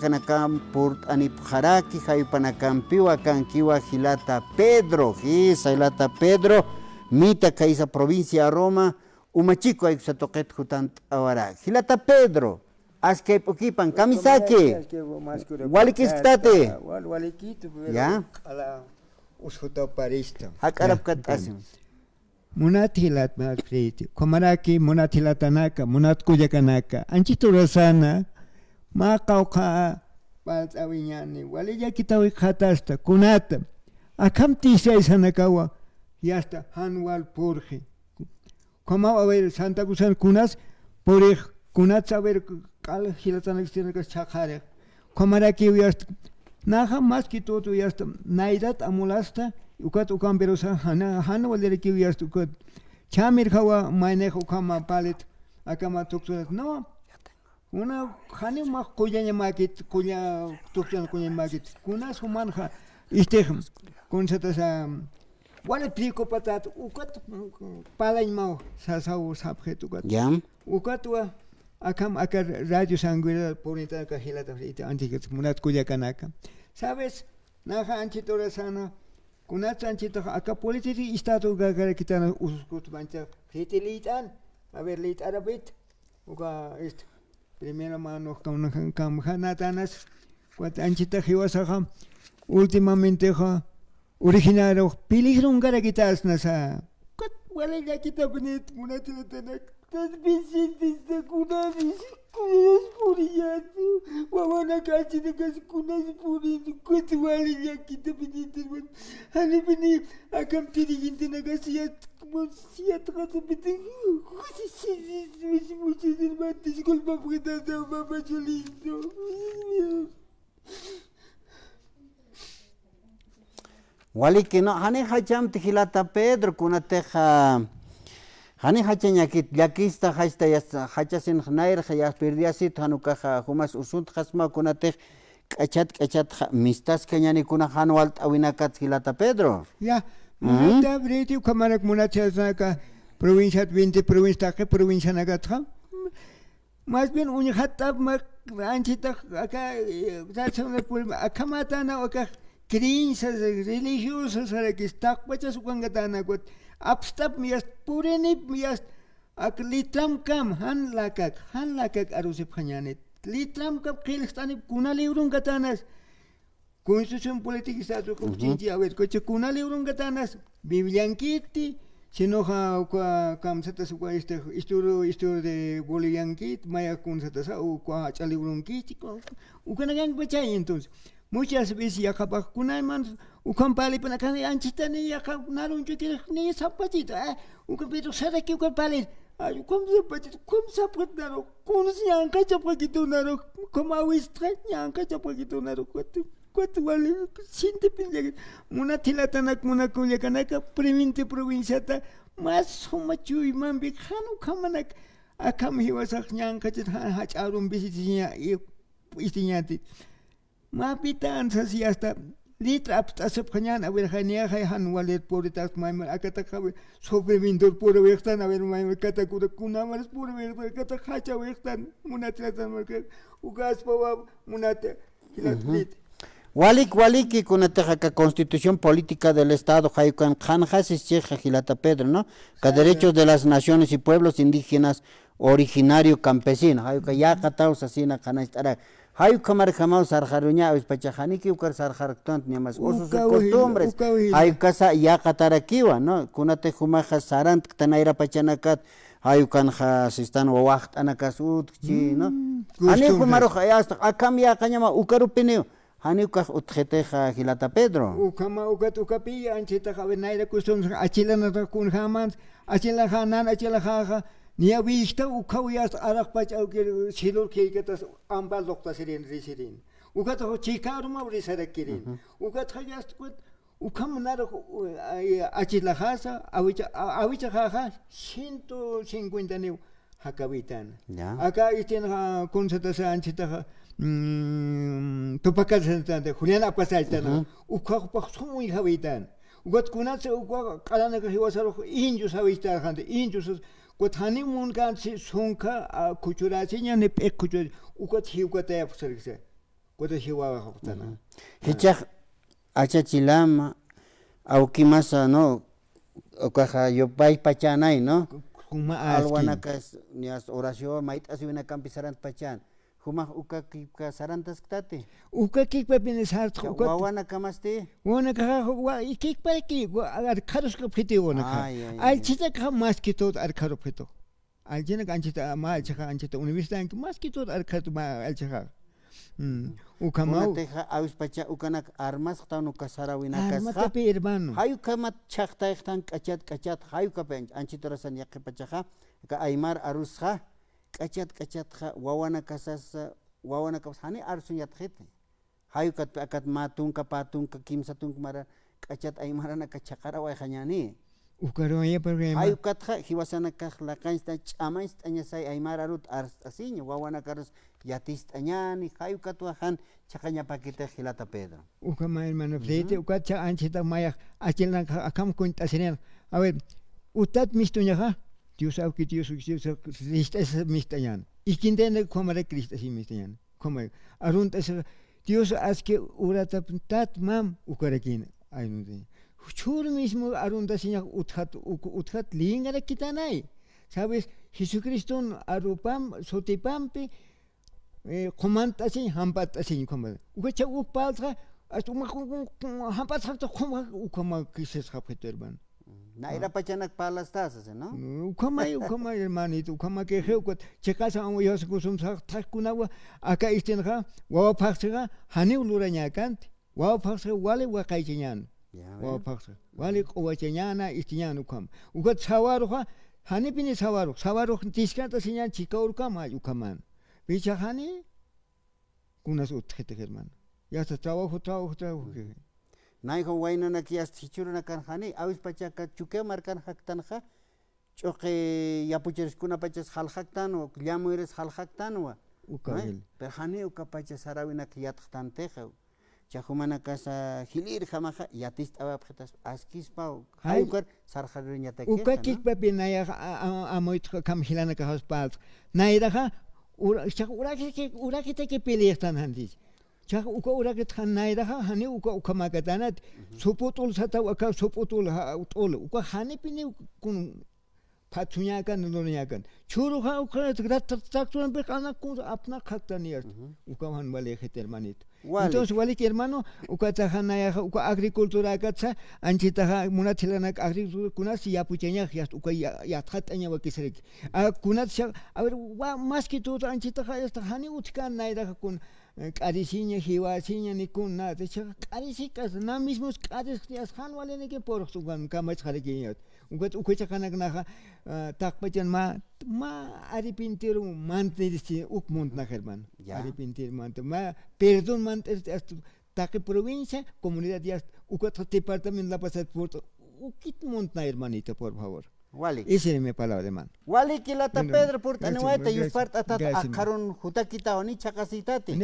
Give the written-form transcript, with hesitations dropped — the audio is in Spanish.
Kanakam purt anipjaraki haypanakampiwa kankiwa Hilata Pedro, Hilata Pedro, mita kaisa provincia Roma, umachico hay toquet jutant awara. Hilata Pedro, aske pokipan kamisake. Walikistate. Ya. Ushuta paristo. Hakarap kat asim. Munat hilat malkriti. Komaraki munat hilatanaka, munat kuyakanaka. Anchito rasana. Makauka pat awiñani walilla kitawi khatasta kunata akam tisay sanakawa yasta hanwal purji como a ver Santa Cruz kunas purij kunat saber kal hilatanak tiene chakare komaraki yast naha mas ki todo yasta naidat amulasta ukat ukam berosa han walere ki yast ukat chamir khawa maine khama palet akama tuktunat no una hani ma kuya makit kuya tukyan kuya makit kuna sumanja isteham kun sa wala priko patat ukat palay mau sa sabjetu kat Ya. ukat wa akam akar radio sanguina ponita ka hilata ita antiket munat kuya kanaka sabes naha anchitora sana kunat anchita aka politiki estado gagara kitana uskut mancha hitilitan a ver lit arabit uka ist primera mano kam hanatanas cuat anchita hiwasaja últimamente ja originario peligro ungara quitas nasa cut wala ya kita benit munatila tanak tas vicentes de kunavis kunas puriatu wawana kachi de kas kunas puriatu cut wala ya kita benit hani beni akam tiriginte nagasiat siat kata betul muchos hermanos disculpa porque te dado mamá cholito Wali que no hani hacham Hilata Pedro kunateja hani hachanyakit yakista hasta ya hachasin hnair ya perdiasit hanukaja humas usunt hasma kunatej kachat mistas kanyani kuna hanwalt awinakat Hilata Pedro. ya munata breti kamarak munata ka provincia 20 provincia que provincia nagatha más bien un hatab mak anchita acá akamata na acá creencias religiosas que está pachas ukangatana got abstap mias pureni mias ak litram kam han lakak arusip khanyanet litram kam khilstani kuna liurun gatanas constitución política está tu conciencia a ver coche kuna liurun gatanas bibliankiti sinoja kam sata su este historia de boliviankit maya kun sata sa o kwa chaliurunki ukanagan bachai entonces muchas veces ya kapag kunaiman ukam pali pa nakani anchita ni ya kap narun chuti ni sapatita ukam pero sara ki ukam pali ay ukam sapatita kum sapat naro kun siyan ka chapakito naro kum awistra yan ka chapakito naro kwatu wale sinte pinjag muna tilatanak muna kulyakanak previnte provinciata mas somachu imam bikhanu kamanak akam hiwasak yan ka chat hacharum bisitinya istinyati mapitan sasi hasta litra aptasap kanyan a ver hania han walet poritas maimal akatakawe sobrevindor por vextan a ver maimal katakura kunamas por ver kata hacha vextan munatlatan marke ugas pawa munate hilatlit Walik kunateja ka constitución política del estado hayukan khanjasis cheja Hilata Pedro, ¿no? Que derechos de las naciones y pueblos indígenas originario campesino hayuka ya kataus asina khanastara hayuka marjamau sarjaruña ispachajaniki ukar sarjartant niamas usos y costumbres hayuka sa ya katarakiwa, ¿no? Kunate humaja sarant tanaira pachanakat hayukan ha sistan wawaht anakas utchi, ¿no? Ani humaro hasta akam ya kanyama ukarupineo Hanuka utjeteja Hilata Pedro. Ukama ukat ukapi anchita jabe naira kusum achila na kun hamans achila hanan achila haha nia vista ukawiyas arak pach aukir silur keketas ambal dokta sirin risirin. Ukat ho chikaruma risarakirin. Ukat hayas kut ukam nar achila hasa awicha haha 150 new hakabitan. Acá isten ha konsatasa anchita tupakas de Juliana Pasaltana, Ukapa Sumi Habitan. What Kunatsa Uka Kalana Hiwasaro, Injus Habitan, Injus, what honeymoon can see Sunka, Kuchurasian, Pekuchu, Ukat Hukata, Cuando se va a Jotana. Hichaj achachilama aukimasa no okaja yopay pachanay no Kuma alwanakas nias oración mait asibina campisarant pachan humaj uka kipka sarantas tate Uka kikpa pines hart wawana kamaste wana ka wa kikpa ki ar kharos ka phiti wana ka al chita ka mas ki tot ar kharo phito al jena ganchita ma al chaka anchita universidad ki mas ki tot ar khato ma al chaka uka ma teja aus pacha ukanak armas tanu kasarawina arma kasha pe hermano hayu kamat chakta ihtan kachat hayu kapen anchitorasan yaqi pachaja ka aymar arusha kachat wawana kasas wawana kas hani arsun yatkhete hayu kat akat matun ka kimsa tung mara kachat aymarana kachakara wa khanyani ukaro ya problema hayu katha hiwasana kah la kansta chamais tanya sai aymar arut asiño wawana karus yatist anyani hayu katwa han chakanya pakete Gilata Pedro uka ma hermano frente uka cha anchita maya achilna akam kunta senen a ver utat mistunya ha Dios au que Dios es mistayan y quien tiene como de Cristo así mistayan como arunta es Dios as que urata tat mam ukarakin ay no de chur mismo arunta sinya uthat lingara kitanay sabes Jesucristo arupam sotipampe comanta así hampat así como ukacha ukpaltra hasta hampat hasta como kises hapeto hermano naira pachanak palastas no ukama hermanito ukama que heuko chekasa amo yos kusum takunawa aka istinga wawa paxga hani uluraña kant wawa paxga wale waqaychinyan wawa paxga wale qowachanyana istinyan ukam ukat sawaruha hani pini sawaru tiskanta sinyan chikaurka ma ukaman bicha hani kunas utkete hermano ya está trabajo Naiho wainana kias hichuruna kan hani awis pachaka chuke markan haktanja choque yapucheres kuna pachas halhaktan o llamueres halhaktan wa per hani uka pachas sarawina kiyatkhtan teja chahumana casa hilir jamaja yatist ababjetas askispa hayukar sarjariña te uka kikpa pinaya amoit kam hilana ka hospal nairaja uraki te peleestan handis Chak uka uraket hanayra hani uka magatanat sopotul sata uka sopotul utol uka hani pini kun patsunyakan nonyakan churu ha uka taktuan bekana kun apna khaktaniert uka han vale hermanito entonces vale que hermano uka tahanaya uka agricultura katsa anchita munathelana agricultura kunas ya puchenya yast uka ya thatanya wakisrek kunat a ver más que todo anchita esta hani utkan naira kun Cariciña, jiwasiña, ni kun nada. De hecho, caricicas, na mismos caricias, han vale ni que por su gan camas jariquiñat. Ukacha kanak naja, takpachan ma aripintir mantesti ukmont na hermano. Aripintir mant, ma perdón mant taque provincia, comunidad ya, ukacha departamento la pasar por ukit mont na hermanito, por favor. Wali. Esa es mi palabra, hermano. Wali Gilata Pedro por tanueta y part atat akaron hutakita oni chakasitati.